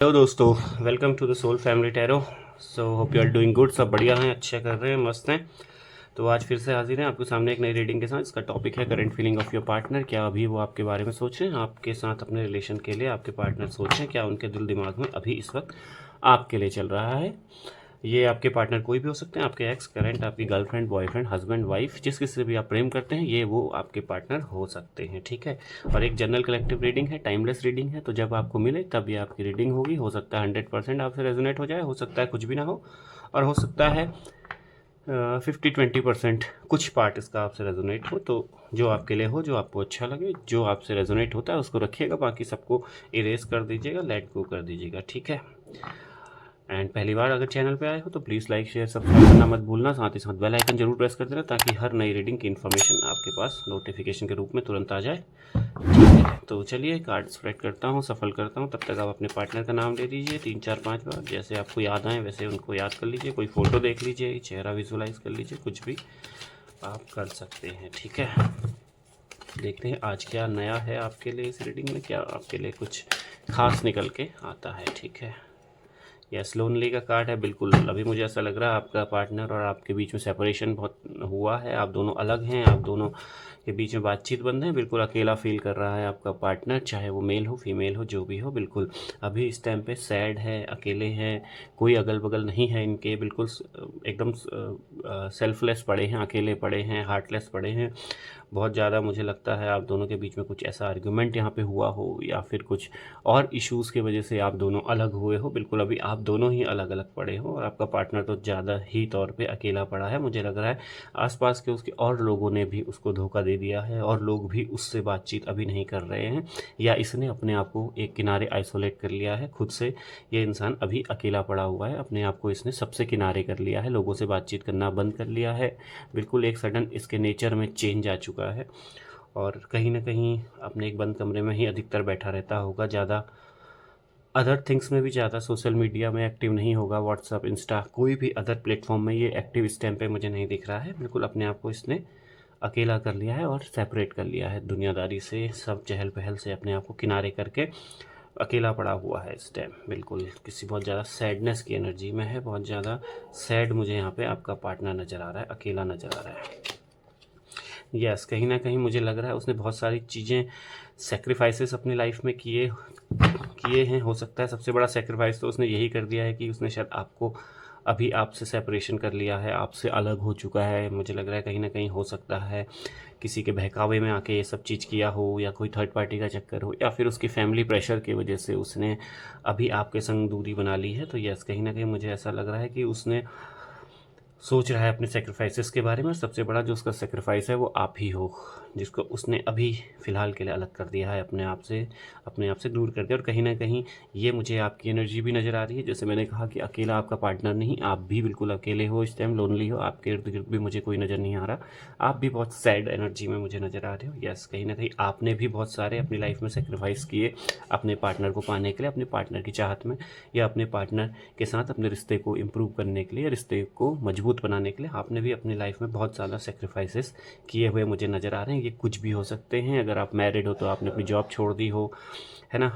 Hello दोस्तों, welcome to the soul family tarot. So hope you are doing good. सब बढ़िया हैं, अच्छे कर रहे हैं, मस्त हैं। तो आज फिर से हाजिर हैं आपके सामने एक नई रीडिंग के साथ। इसका टॉपिक है current feeling of your partner. क्या अभी वो आपके बारे में सोच रहे हैं, आपके साथ अपने रिलेशन के लिए आपके पार्टनर सोच रहे हैं? क्या उनके दिल दिमाग में अभी इस वक्त आपके लिए चल रहा है? ये आपके पार्टनर कोई भी हो सकते हैं, आपके एक्स, करंट, आपकी गर्लफ्रेंड, बॉयफ्रेंड, हस्बैंड, वाइफ, जिस किसी से भी आप प्रेम करते हैं, ये वो आपके पार्टनर हो सकते हैं। ठीक है। और एक जनरल कलेक्टिव रीडिंग है, टाइमलेस रीडिंग है। तो जब आपको मिले तब ये आपकी रीडिंग होगी। हो सकता है 100% आपसे रेजोनेट हो जाए, हो सकता है कुछ भी ना हो, और हो सकता है 50-20% कुछ पार्ट इसका आपसे रेजोनेट हो। तो जो आपके लिए हो, जो आपको अच्छा लगे, जो आपसे रेजोनेट होता है उसको रखिएगा, बाकी सबको इरेज कर दीजिएगा, लेट गो कर दीजिएगा। ठीक है। एंड पहली बार अगर चैनल पे आए हो तो प्लीज़ लाइक शेयर सब्सक्राइब करना मत भूलना। साथ ही साथ बेल आइकन जरूर प्रेस कर देना, ताकि हर नई रीडिंग की इन्फॉर्मेशन आपके पास नोटिफिकेशन के रूप में तुरंत आ जाए। ठीक है। तो चलिए कार्ड स्प्रेड करता हूँ, सफल करता हूँ। तब तक आप अपने पार्टनर का नाम ले लीजिए 3-4-5 बार, जैसे आपको याद आए वैसे उनको याद कर लीजिए। कोई फ़ोटो देख लीजिए, चेहरा विजुलाइज कर लीजिए, कुछ भी आप कर सकते हैं। ठीक है। देखते हैं आज क्या नया है आपके लिए इस रीडिंग में, क्या आपके लिए कुछ खास निकल के आता है। ठीक है। यस, लोनली का कार्ड है। बिल्कुल अभी मुझे ऐसा लग रहा है आपका पार्टनर और आपके बीच में सेपरेशन बहुत हुआ है, आप दोनों अलग हैं, आप दोनों के बीच में बातचीत बंद है। बिल्कुल अकेला फील कर रहा है आपका पार्टनर, चाहे वो मेल हो फीमेल हो, जो भी हो। बिल्कुल अभी इस टाइम पे सैड है, अकेले हैं, कोई अगल बगल नहीं है इनके। बिल्कुल एकदम सेल्फलेस पड़े हैं, अकेले पड़े हैं, हार्टलेस पड़े हैं। बहुत ज़्यादा मुझे लगता है आप दोनों के बीच में कुछ ऐसा आर्गुमेंट यहाँ पे हुआ हो, या फिर कुछ और इश्यूज़ की वजह से आप दोनों अलग हुए हो। बिल्कुल अभी आप दोनों ही अलग अलग पड़े हो, और आपका पार्टनर तो ज़्यादा ही तौर पे अकेला पड़ा है। मुझे लग रहा है आसपास के उसके और लोगों ने भी उसको धोखा दे दिया है, और लोग भी उससे बातचीत अभी नहीं कर रहे हैं, या इसने अपने आप को एक किनारे आइसोलेट कर लिया है खुद से। ये इंसान अभी अकेला पड़ा हुआ है, अपने आप को इसने सबसे किनारे कर लिया है, लोगों से बातचीत करना बंद कर लिया है। बिल्कुल एक सडन इसके नेचर में चेंज आ चुका है, और कहीं ना कहीं अपने एक बंद कमरे में ही अधिकतर बैठा रहता होगा। ज़्यादा अदर थिंग्स में भी ज़्यादा सोशल मीडिया में एक्टिव नहीं होगा, व्हाट्सअप, इंस्टा, कोई भी अदर प्लेटफॉर्म में ये एक्टिव इस टाइम पे मुझे नहीं दिख रहा है। बिल्कुल अपने आप को इसने अकेला कर लिया है और सेपरेट कर लिया है दुनियादारी से, सब चहल पहल से अपने आप को किनारे करके अकेला पड़ा हुआ है इस टाइम। बिल्कुल किसी बहुत ज़्यादा सैडनेस की एनर्जी में है, बहुत ज़्यादा सैड मुझे यहाँ पे आपका पार्टनर नज़र आ रहा है, अकेला नज़र आ रहा है। यस, कहीं ना कहीं मुझे लग रहा है उसने बहुत सारी चीज़ें सेक्रीफाइसेस अपनी लाइफ में किए किए हैं। हो सकता है सबसे बड़ा सेक्रीफाइस तो उसने यही कर दिया है कि उसने शायद आपको अभी आपसे सेपरेशन कर लिया है, आपसे अलग हो चुका है। मुझे लग रहा है कहीं ना कहीं हो सकता है किसी के बहकावे में आके ये सब चीज़ किया हो, या कोई थर्ड पार्टी का चक्कर हो, या फिर उसकी फैमिली प्रेशर की वजह से उसने अभी आपके संग दूरी बना ली है। तो यस, कहीं ना कहीं मुझे ऐसा लग रहा है कि उसने सोच रहा है अपने सेक्रीफाइसेस के बारे में, और सबसे बड़ा जो उसका सेक्रीफाइस है वो आप ही हो, जिसको उसने अभी फ़िलहाल के लिए अलग कर दिया है अपने आप से दूर कर दिया। और कहीं ना कहीं ये मुझे आपकी एनर्जी भी नज़र आ रही है। जैसे मैंने कहा कि अकेला आपका पार्टनर नहीं, आप भी बिल्कुल अकेले हो इस टाइम, लोनली हो, आपके इर्द गिर्द भी मुझे कोई नज़र नहीं आ रहा। आप भी बहुत सैड एनर्जी में मुझे नज़र आ रहे हो। यस, कहीं ना कहीं आपने भी बहुत सारे अपनी लाइफ में सेक्रीफाइस किए अपने पार्टनर को पाने के लिए, अपने पार्टनर की चाहत में, या अपने पार्टनर के साथ अपने रिश्ते को इम्प्रूव करने के लिए, रिश्ते को मजबूत बनाने के लिए आपने भी अपनी लाइफ में बहुत ज़्यादा सेक्रीफाइसेस किए हुए मुझे नज़र आ रहे हैं। ये कुछ भी हो सकते हैं। अगर आप मैरिड हो तो आपने अपनी जॉब छोड़ दी हो, है ना,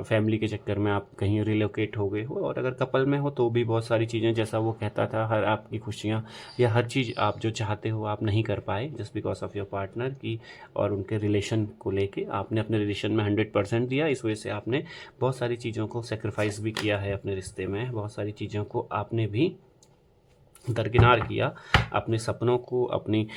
फैमिली के चक्कर में आप कहीं रिलोकेट हो गए हो, और अगर कपल में हो तो भी बहुत सारी चीज़ें, जैसा वो कहता था, हर आपकी खुशियाँ या हर चीज़ आप जो चाहते हो आप नहीं कर पाए just because of your partner की, और उनके रिलेशन को लेके आपने अपने रिलेशन में 100% दिया। इस वजह से आपने बहुत सारी चीज़ों को सेक्रीफाइस भी किया है अपने रिश्ते में, बहुत सारी चीज़ों को आपने भी दरकिनार किया, अपने सपनों को, अपनी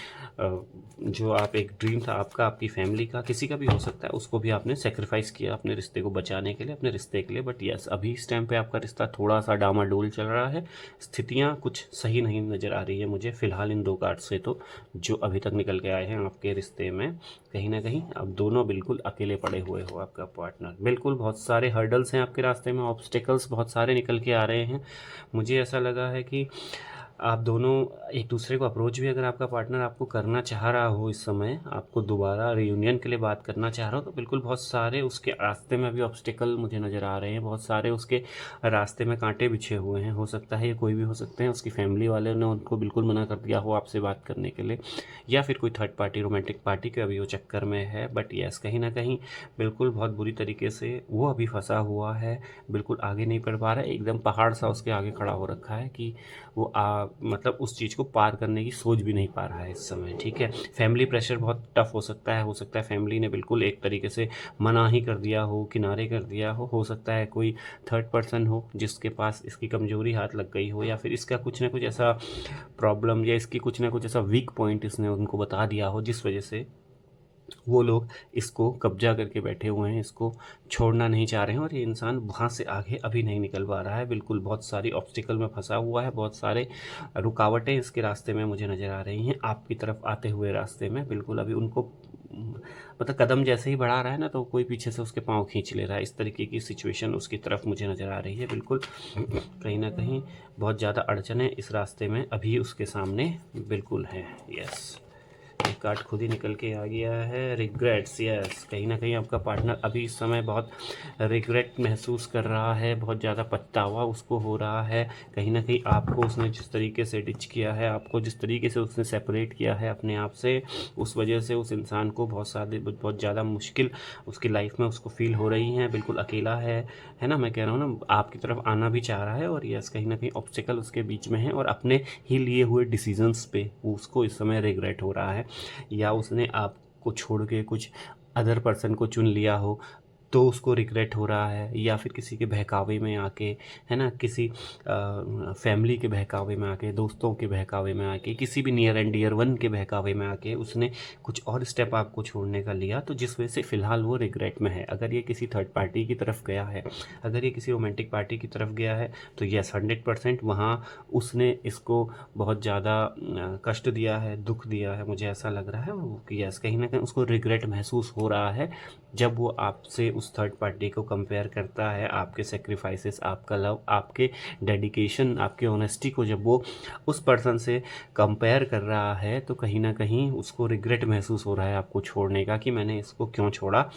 जो आप एक ड्रीम था आपका, आपकी फैमिली का, किसी का भी हो सकता है, उसको भी आपने सेक्रीफाइस किया अपने रिश्ते को बचाने के लिए, अपने रिश्ते के लिए। बट यस, अभी इस टाइम पे आपका रिश्ता थोड़ा सा डामाडोल चल रहा है, स्थितियाँ कुछ सही नहीं नज़र आ रही है मुझे फ़िलहाल इन 2 कार्ड से। तो जो अभी तक निकल के आए हैं आपके रिश्ते में, कहीं ना कहीं अब दोनों बिल्कुल अकेले पड़े हुए हो, आपका पार्टनर। बिल्कुल बहुत सारे हर्डल्स हैं आपके रास्ते में, ऑब्स्टिकल्स बहुत सारे निकल के आ रहे हैं। मुझे ऐसा लगा है कि आप दोनों एक दूसरे को अप्रोच भी अगर आपका पार्टनर आपको करना चाह रहा हो, इस समय आपको दोबारा रियूनियन के लिए बात करना चाह रहा हो, तो बिल्कुल बहुत सारे उसके रास्ते में अभी ऑब्स्टिकल मुझे नज़र आ रहे हैं, बहुत सारे उसके रास्ते में कांटे बिछे हुए हैं। हो सकता है ये कोई भी हो सकते हैं, उसकी फैमिली वाले ने उनको बिल्कुल मना कर दिया हो आपसे बात करने के लिए, या फिर कोई थर्ड पार्टी रोमांटिक पार्टी के अभी वो चक्कर में है। बट यस, कहीं ना कहीं बिल्कुल बहुत बुरी तरीके से वो अभी फंसा हुआ है, बिल्कुल आगे नहीं बढ़ पा रहा है, एकदम पहाड़ सा उसके आगे खड़ा हो रखा है कि वो मतलब उस चीज़ को पार करने की सोच भी नहीं पा रहा है इस समय। ठीक है, फैमिली प्रेशर बहुत टफ हो सकता है फैमिली ने बिल्कुल एक तरीके से मना ही कर दिया हो, किनारे कर दिया हो सकता है कोई थर्ड पर्सन हो जिसके पास इसकी कमजोरी हाथ लग गई हो, या फिर इसका कुछ ना कुछ ऐसा प्रॉब्लम या इसकी कुछ ना कुछ ऐसा वीक पॉइंट इसने उनको बता दिया हो, जिस वजह से वो लोग इसको कब्जा करके बैठे हुए हैं, इसको छोड़ना नहीं चाह रहे हैं, और ये इंसान वहाँ से आगे अभी नहीं निकल पा रहा है। बिल्कुल बहुत सारी ऑब्स्टिकल में फंसा हुआ है, बहुत सारे रुकावटें इसके रास्ते में मुझे नज़र आ रही हैं, आपकी तरफ आते हुए रास्ते में। बिल्कुल अभी उनको मतलब कदम जैसे ही बढ़ा रहा है ना, तो कोई पीछे से उसके पाँव खींच ले रहा है, इस तरीके की सिचुएशन उसकी तरफ मुझे नज़र आ रही है। बिल्कुल कहीं ना कहीं बहुत ज़्यादा अड़चनें इस रास्ते में अभी उसके सामने बिल्कुल है। यस, एक कार्ड खुद ही निकल के आ गया है, रिग्रेट्स। यस, कहीं ना कहीं आपका पार्टनर अभी इस समय बहुत रिग्रेट महसूस कर रहा है, बहुत ज़्यादा पछतावा उसको हो रहा है। कहीं ना कहीं आपको उसने जिस तरीके से डिच किया है, आपको जिस तरीके से उसने सेपरेट किया है अपने आप से, उस वजह से उस इंसान को बहुत ज़्यादा मुश्किल उसकी लाइफ में उसको फील हो रही हैं। बिल्कुल अकेला है ना, मैं कह रहा हूँ ना, आपकी तरफ आना भी चाह रहा है, और यस कहीं ना कहीं ऑब्स्टिकल उसके बीच में है, और अपने ही लिए हुए डिसीजंस पे उसको इस समय रिग्रेट हो रहा है, या उसने आपको छोड़ के कुछ अदर पर्सन को चुन लिया हो तो उसको रिग्रेट हो रहा है, या फिर किसी के बहकावे में आके, है ना, किसी फैमिली के बहकावे में आके, दोस्तों के बहकावे में आके, किसी भी नियर एंड डियर वन के बहकावे में आके उसने कुछ और स्टेप आपको छोड़ने का लिया, तो जिस वजह से फ़िलहाल वो रिग्रेट में है। अगर ये किसी थर्ड पार्टी की तरफ गया है, अगर ये किसी रोमांटिक पार्टी की तरफ गया है, तो यस 100% वहाँ उसने इसको बहुत ज़्यादा कष्ट दिया है, दुख दिया है, मुझे ऐसा लग रहा है। और यस कहीं ना कहीं उसको रिग्रेट महसूस हो रहा है जब वो आपसे उस थर्ड पार्टी को कंपेयर करता है, आपके सेक्रीफाइसेस, आपका लव, आपके डेडिकेशन, आपके ऑनेस्टी को जब वो उस पर्सन से कंपेयर कर रहा है, तो कहीं ना कहीं उसको रिग्रेट महसूस हो रहा है आपको छोड़ने का, कि मैंने इसको क्यों छोड़ा।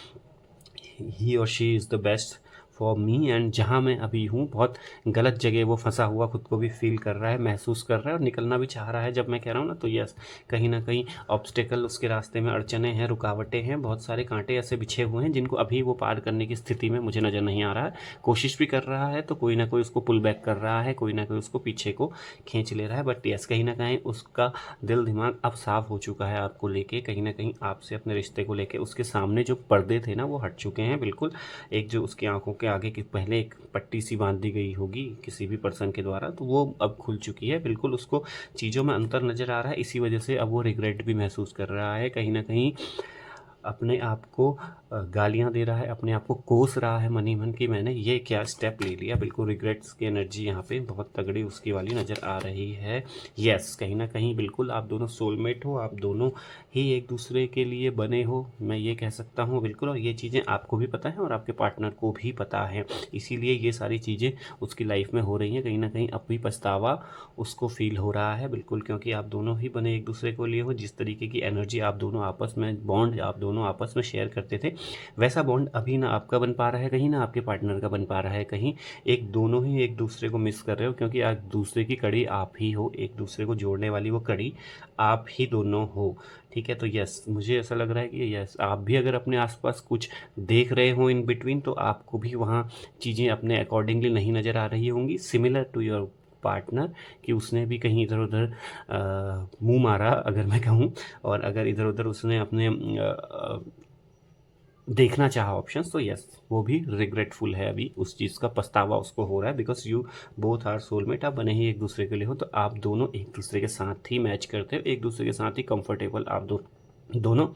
ही और she is the best for me, and जहाँ मैं अभी हूँ बहुत गलत जगह वो फंसा हुआ खुद को भी फील कर रहा है, महसूस कर रहा है, और निकलना भी चाह रहा है। जब मैं कह रहा हूँ ना, तो यस कहीं ना कहीं ऑब्स्टेकल उसके रास्ते में, अड़चने हैं, रुकावटें हैं, बहुत सारे कांटे ऐसे बिछे हुए हैं जिनको अभी वो पार करने की स्थिति में मुझे नज़र नहीं आ रहा है। कोशिश भी कर रहा है तो कोई ना कोई उसको पुल बैक कर रहा है, कोई ना कोई उसको पीछे को खींच ले रहा है। बट यस कहीं ना कहीं उसका दिल दिमाग अब साफ हो चुका है आपको लेके, कहीं ना कहीं आपसे अपने रिश्ते को लेके उसके सामने जो पर्दे थे ना वो हट चुके हैं बिल्कुल। एक जो उसकी आंखों के आगे की पहले एक पट्टी सी बांध दी गई होगी किसी भी पर्सन के द्वारा, तो वो अब खुल चुकी है। बिल्कुल उसको चीज़ों में अंतर नज़र आ रहा है, इसी वजह से अब वो रिग्रेट भी महसूस कर रहा है, कहीं ना कहीं अपने आप को गालियाँ दे रहा है, अपने आप को कोस रहा है मनी मन की मैंने ये क्या स्टेप ले लिया। बिल्कुल रिग्रेट्स की एनर्जी यहाँ पे बहुत तगड़ी उसकी वाली नज़र आ रही है। यस कहीं ना कहीं बिल्कुल आप दोनों सोलमेट हो, आप दोनों ही एक दूसरे के लिए बने हो, मैं ये कह सकता हूँ बिल्कुल। और ये चीज़ें आपको भी पता है और आपके पार्टनर को भी पता है, इसीलिए ये सारी चीज़ें उसकी लाइफ में हो रही हैं। कहीं ना कहीं अब भी पछतावा उसको फील हो रहा है बिल्कुल, क्योंकि आप दोनों ही बने एक दूसरे को लिए हो। जिस तरीके की एनर्जी आप दोनों आपस में, बॉन्ड आप दोनों आपस में शेयर करते थे, वैसा बॉन्ड अभी ना आपका बन पा रहा है कहीं, ना आपके पार्टनर का बन पा रहा है कहीं। एक दोनों ही एक दूसरे को मिस कर रहे हो, क्योंकि आप दूसरे की कड़ी आप ही हो, एक दूसरे को जोड़ने वाली वो कड़ी आप ही दोनों हो। ठीक है, तो यस मुझे ऐसा लग रहा है कि यस आप भी अगर अपने आसपास कुछ देख रहे हो इन बिटवीन, तो आपको भी वहाँ चीज़ें अपने अकॉर्डिंगली नहीं नज़र आ रही होंगी, सिमिलर टू योर पार्टनर, कि उसने भी कहीं इधर उधर मुंह मारा अगर मैं कहूँ, और अगर इधर उधर उसने अपने देखना चाहा ऑप्शंस, तो यस वो भी रिग्रेटफुल है, अभी उस चीज़ का पछतावा उसको हो रहा है। Because you both are soulmate, आप बने ही एक दूसरे के लिए हो, तो आप दोनों एक दूसरे के साथ ही मैच करते हो, एक दूसरे के साथ ही कंफर्टेबल आप दोनों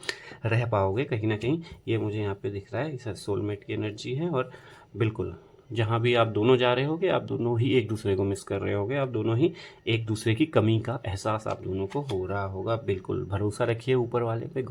रह पाओगे कहीं ना कहीं। ये मुझे यहाँ पे दिख रहा है, इस सोलमेट की एनर्जी है। और बिल्कुल जहाँ भी आप दोनों जा रहे होगे, आप दोनों ही एक दूसरे को मिस कर रहे होगे, आप दोनों ही एक दूसरे की कमी का एहसास आप दोनों को हो रहा होगा। बिल्कुल भरोसा रखिए ऊपर वाले पे,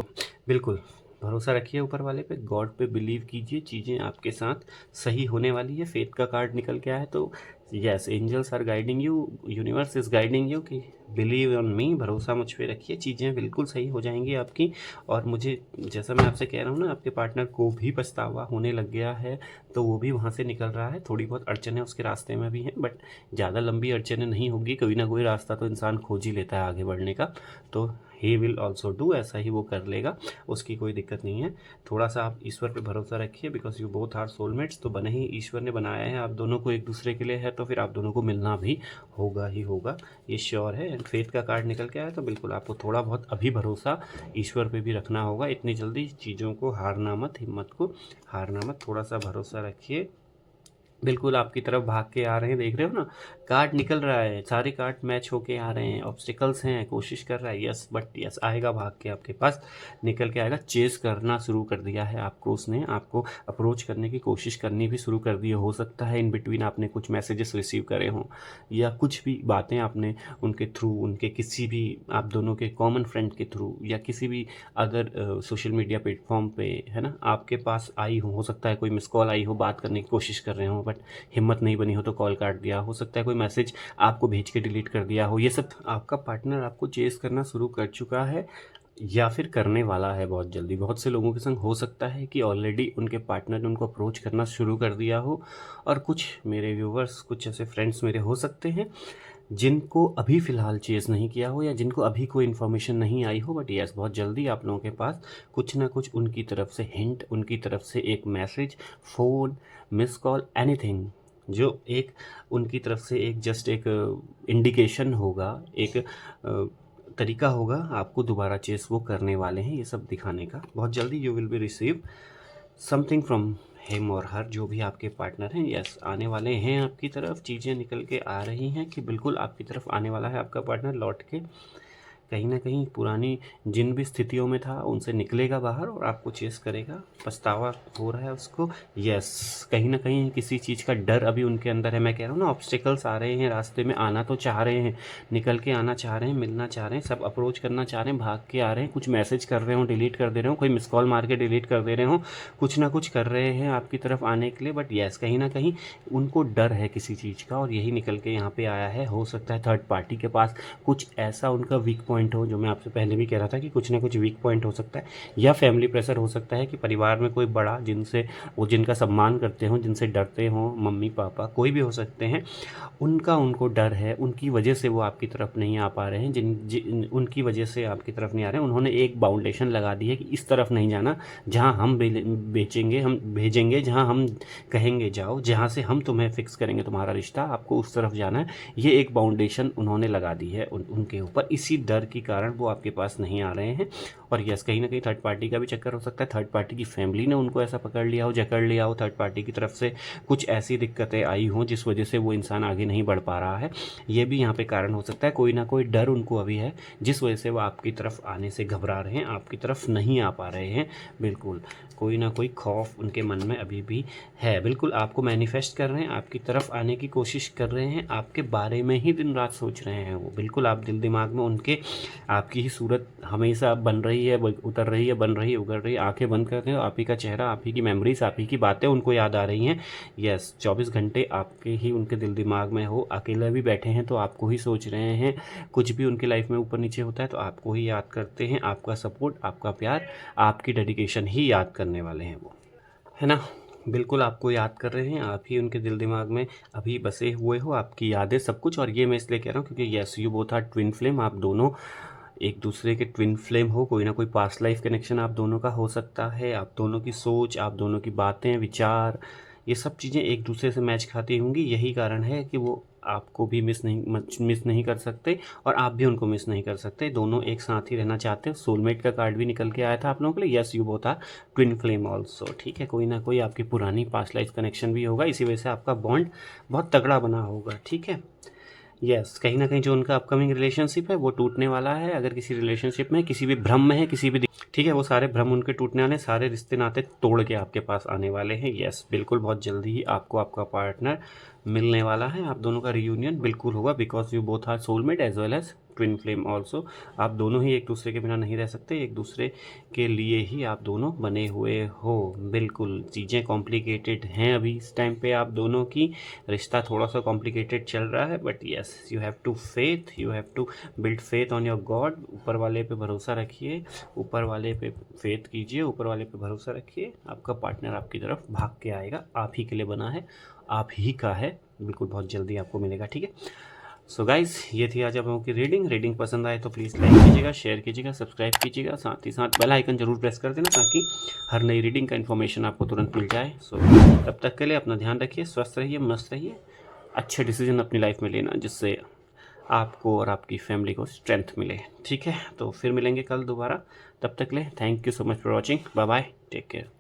बिल्कुल भरोसा रखिए ऊपर वाले पे, गॉड पे बिलीव कीजिए, चीज़ें आपके साथ सही होने वाली है। फेथ का कार्ड निकल के आया है तो yes, angels are guiding you, universe is guiding you कि बिलीव ऑन मी, भरोसा मुझ पे रखिए, चीज़ें बिल्कुल सही हो जाएंगी आपकी। और मुझे, जैसा मैं आपसे कह रहा हूँ ना, आपके पार्टनर को भी पछतावा होने लग गया है, तो वो भी वहाँ से निकल रहा है। थोड़ी बहुत अड़चनें उसके रास्ते में भी हैं, बट ज़्यादा लंबी अड़चनें नहीं होगी, कोई ना कोई रास्ता तो इंसान खोज ही लेता है आगे बढ़ने का। तो ही विल ऑल्सो डू, ऐसा ही वो कर लेगा, उसकी कोई दिक्कत नहीं है। थोड़ा सा आप ईश्वर पे भरोसा रखिए, because you both are soulmates, तो बने ही ईश्वर ने बनाया है आप दोनों को एक दूसरे के लिए है, तो फिर आप दोनों को मिलना भी होगा ही होगा, ये श्योर है। एंड फेथ का कार्ड निकल के आया, तो बिल्कुल आपको थोड़ा बहुत अभी भरोसा ईश्वर पे भी रखना होगा। इतनी जल्दी चीज़ों को हारना मत, हिम्मत को हारना मत, थोड़ा सा भरोसा रखिए। बिल्कुल आपकी तरफ भाग के आ रहे हैं, देख रहे हो ना, कार्ड निकल रहा है, सारे कार्ड मैच होके आ रहे हैं। ऑब्स्टिकल्स हैं, कोशिश कर रहा है, यस, बट यस आएगा, भाग के आपके पास निकल के आएगा। चेस करना शुरू कर दिया है आपको उसने, आपको अप्रोच करने की कोशिश करनी भी शुरू कर दी है। हो सकता है इन बिटवीन आपने कुछ मैसेजेस रिसीव करे हों, या कुछ भी बातें आपने उनके थ्रू, उनके किसी भी आप दोनों के कॉमन फ्रेंड के थ्रू, या किसी भी अदर सोशल मीडिया प्लेटफॉर्म पे, है ना, आपके पास आई हो सकता है कोई मिस कॉल आई हो, बात करने की कोशिश कर रहे हो, बट हिम्मत नहीं बनी हो तो कॉल काट दिया। हो सकता है कोई मैसेज आपको भेज के डिलीट कर दिया हो। ये सब आपका पार्टनर आपको चेस करना शुरू कर चुका है, या फिर करने वाला है बहुत जल्दी। बहुत से लोगों के संग हो सकता है कि ऑलरेडी उनके पार्टनर ने उनको अप्रोच करना शुरू कर दिया हो, और कुछ मेरे व्यूवर्स, कुछ ऐसे फ्रेंड्स मेरे हो सकते हैं जिनको अभी फ़िलहाल चेज़ नहीं किया हो, या जिनको अभी कोई इन्फॉर्मेशन नहीं आई हो, बट यस बहुत जल्दी आप लोगों के पास कुछ ना कुछ उनकी तरफ से हिंट, उनकी तरफ से एक message, phone, miss call, anything, जो एक उनकी तरफ से एक जस्ट एक इंडिकेशन होगा, एक तरीका होगा आपको दोबारा चेस वो करने वाले हैं, ये सब दिखाने का। बहुत जल्दी you will be receive something from him और हर, जो भी आपके पार्टनर हैं, यस आने वाले हैं आपकी तरफ। चीज़ें निकल के आ रही हैं कि बिल्कुल आपकी तरफ आने वाला है आपका पार्टनर लौट के। कहीं ना कहीं पुरानी जिन भी स्थितियों में था उनसे निकलेगा बाहर और आपको चेस करेगा। पछतावा हो रहा है उसको, यस, कहीं ना कहीं किसी चीज़ का डर अभी उनके अंदर है। मैं कह रहा हूँ ना, ऑब्स्टिकल्स आ रहे हैं रास्ते में, आना तो चाह रहे हैं, निकल के आना चाह रहे हैं, मिलना चाह रहे हैं, सब अप्रोच करना चाह रहे हैं, भाग के आ रहे हैं, कुछ मैसेज कर रहे हो, डिलीट कर दे रहे हो, कोई मिस कॉल मार के डिलीट कर दे रहे हो, कुछ ना कुछ कर रहे हैं आपकी तरफ आने के लिए, बट यस कहीं ना कहीं उनको डर है किसी चीज़ का, और यही निकल के यहाँ पे आया है। हो सकता है थर्ड पार्टी के पास कुछ ऐसा उनका वीक पॉइंट हो, जो मैं आपसे पहले भी कह रहा था कि कुछ ना कुछ वीक पॉइंट हो सकता है, या फैमिली प्रेशर हो सकता है कि परिवार में कोई बड़ा जिनसे वो जिनका सम्मान करते हों, जिनसे डरते हों, मम्मी पापा कोई भी हो सकते हैं, उनको डर है, उनकी वजह से वो आपकी तरफ नहीं आ पा रहे हैं, उनकी वजह से आपकी तरफ नहीं आ रहे हैं। उन्होंने एक बाउंडेशन लगा दी है कि इस तरफ नहीं जाना, जहाँ हम हम भेजेंगे, जहाँ हम कहेंगे जाओ, जहाँ से हम तुम्हें फिक्स करेंगे तुम्हारा रिश्ता, आपको उस तरफ जाना है। ये एक बाउंडेशन उन्होंने लगा दी है उनके ऊपर, इसी डर के कारण वो आपके पास नहीं आ रहे हैं। और यस कहीं ना कहीं थर्ड पार्टी का भी चक्कर हो सकता है, थर्ड पार्टी की फैमिली ने उनको ऐसा पकड़ लिया हो, जकड़ लिया हो, थर्ड पार्टी की तरफ से कुछ ऐसी दिक्कतें आई हों जिस वजह से वो इंसान आगे नहीं बढ़ पा रहा है। ये भी यहाँ पे कारण हो सकता है, कोई ना कोई डर उनको अभी है जिस वजह से वो आपकी तरफ आने से घबरा रहे हैं, आपकी तरफ नहीं आ पा रहे हैं। बिल्कुल कोई ना कोई खौफ उनके मन में अभी भी है। बिल्कुल आपको मैनिफेस्ट कर रहे हैं, आपकी तरफ आने की कोशिश कर रहे हैं, आपके बारे में ही दिन रात सोच रहे हैं वो। बिल्कुल आप दिल दिमाग में उनके, आपकी ही सूरत हमेशा बन रही है, उतर रही है, बन रही है, उतर रही है। आंखें बंद करते हो, आप ही का चेहरा, आप ही की मेमोरीज, आप ही की बातें उनको याद आ रही हैं। यस 24 घंटे आपके ही उनके दिल दिमाग में हो, अकेले भी बैठे हैं तो आपको ही सोच रहे हैं, कुछ भी उनकी लाइफ में ऊपर नीचे होता है तो आपको ही याद करते हैं। आपका सपोर्ट, आपका प्यार, आपकी डेडिकेशन ही याद करने वाले हैं वो, है ना। बिल्कुल आपको याद कर रहे हैं, आप ही उनके दिल दिमाग में अभी बसे हुए हो, आपकी यादें सब कुछ। और ये मैं इसलिए कह रहा हूँ क्योंकि yes you both are twin flame, आप दोनों एक दूसरे के ट्विन फ्लेम हो, कोई ना कोई पास्ट लाइफ कनेक्शन आप दोनों का हो सकता है। आप दोनों की सोच, आप दोनों की बातें, विचार, ये सब चीज़ें एक दूसरे से मैच खाती होंगी। यही कारण है कि वो आपको भी मिस नहीं कर सकते और आप भी उनको मिस नहीं कर सकते। दोनों एक साथ ही रहना चाहते हो। सोलमेट का कार्ड भी निकल के आया था आप लोगों के लिए। Yes you both are twin flame also, ठीक है। कोई ना कोई आपकी पुरानी पास्ट लाइफ कनेक्शन भी होगा, इसी वजह से आपका बॉन्ड बहुत तगड़ा बना होगा, ठीक है। यस कहीं ना कहीं जो उनका अपकमिंग रिलेशनशिप है वो टूटने वाला है। अगर किसी रिलेशनशिप में किसी भी भ्रम में है, किसी भी, ठीक है, वो सारे भ्रम उनके टूटने वाले, सारे रिश्ते नाते तोड़ के आपके पास आने वाले हैं। यस बिल्कुल बहुत जल्दी ही आपको आपका पार्टनर मिलने वाला है। आप दोनों का रियूनियन बिल्कुल होगा, because you both are soulmate as well as twin flame also. आप दोनों ही एक दूसरे के बिना नहीं रह सकते, एक दूसरे के लिए ही आप दोनों बने हुए हो। बिल्कुल चीज़ें कॉम्प्लिकेटेड हैं अभी इस टाइम पे आप दोनों की, रिश्ता थोड़ा सा कॉम्प्लिकेटेड चल रहा है, but yes you have to faith, you have to build faith on your god. ऊपर वाले पे भरोसा रखिए, ऊपर वाले पे फेथ कीजिए, ऊपर वाले पे भरोसा रखिए, आपका पार्टनर आपकी तरफ भाग के आएगा, आप ही के लिए बना है, आप ही का है, बिल्कुल बहुत जल्दी आपको मिलेगा। ठीक है, सो गाइस ये थी आज आप लोगों की रीडिंग पसंद आए तो प्लीज़ लाइक कीजिएगा, शेयर कीजिएगा, सब्सक्राइब कीजिएगा, साथ ही साथ बेल आइकन जरूर प्रेस कर देना ताकि हर नई रीडिंग का इन्फॉर्मेशन आपको तुरंत मिल जाए। सो तब तक के लिए अपना ध्यान रखिए, स्वस्थ रहिए, मस्त रहिए, अच्छे डिसीजन अपनी लाइफ में लेना जिससे आपको और आपकी फैमिली को स्ट्रेंथ मिले। ठीक है, तो फिर मिलेंगे कल दोबारा, तब तक ले thank you so much for watching, bye bye, take care.